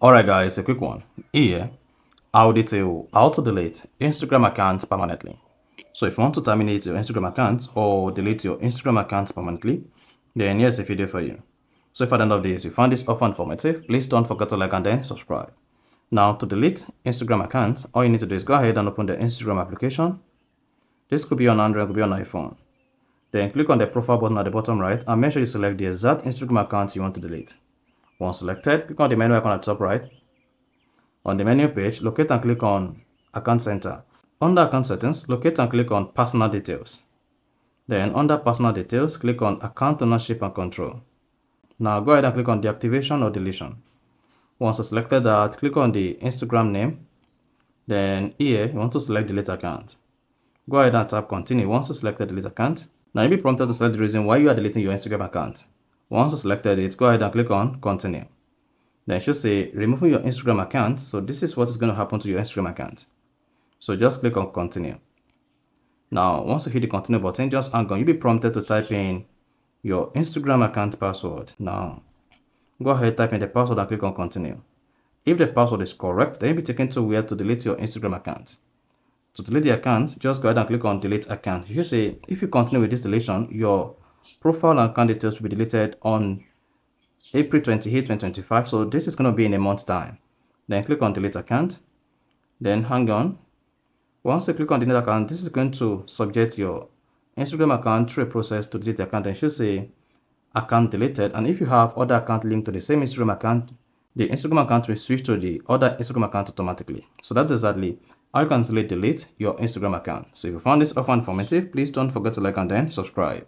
Alright guys, a quick one. Here, I'll detail how to delete Instagram accounts permanently. So if you want to terminate your Instagram account or delete your Instagram account permanently, then here's a video for you. So if at the end of this you found this offer informative, please don't forget to like and then subscribe. Now to delete Instagram accounts, all you need to do is go ahead and open the Instagram application. This could be on Android, could be on iPhone. Then click on the profile button at the bottom right and make sure you select the exact Instagram account you want to delete. Once selected, click on the menu icon at the top right. On the menu page, locate and click on Account Center. Under Account Settings, locate and click on Personal Details. Then under Personal Details, click on Account Ownership and Control. Now go ahead and click on Deactivation or Deletion. Once you selected that, click on the Instagram name. Then here, you want to select Delete Account. Go ahead and tap Continue once you selected Delete Account. Now you'll be prompted to select the reason why you are deleting your Instagram account. Once you selected it, go ahead and click on Continue. Then it should say removing your Instagram account. So this is what is going to happen to your Instagram account. So just click on Continue. Now, once you hit the Continue button, just hang on. You'll be prompted to type in your Instagram account password. Now, go ahead, type in the password and click on Continue. If the password is correct, then you'll be taken to where to delete your Instagram account. To delete the account, just go ahead and click on Delete Account. You should say, if you continue with this deletion, your profile and account details will be deleted on April 28, 2025. So this is going to be in a month's time. Then click on Delete Account. Then hang on. Once you click on Delete Account, this is going to subject your Instagram account through a process to delete the account. And it should say Account Deleted. And if you have other account linked to the same Instagram account, the Instagram account will switch to the other Instagram account automatically. So that's exactly how you can easily delete your Instagram account. So if you found this offer informative, please don't forget to like and then subscribe.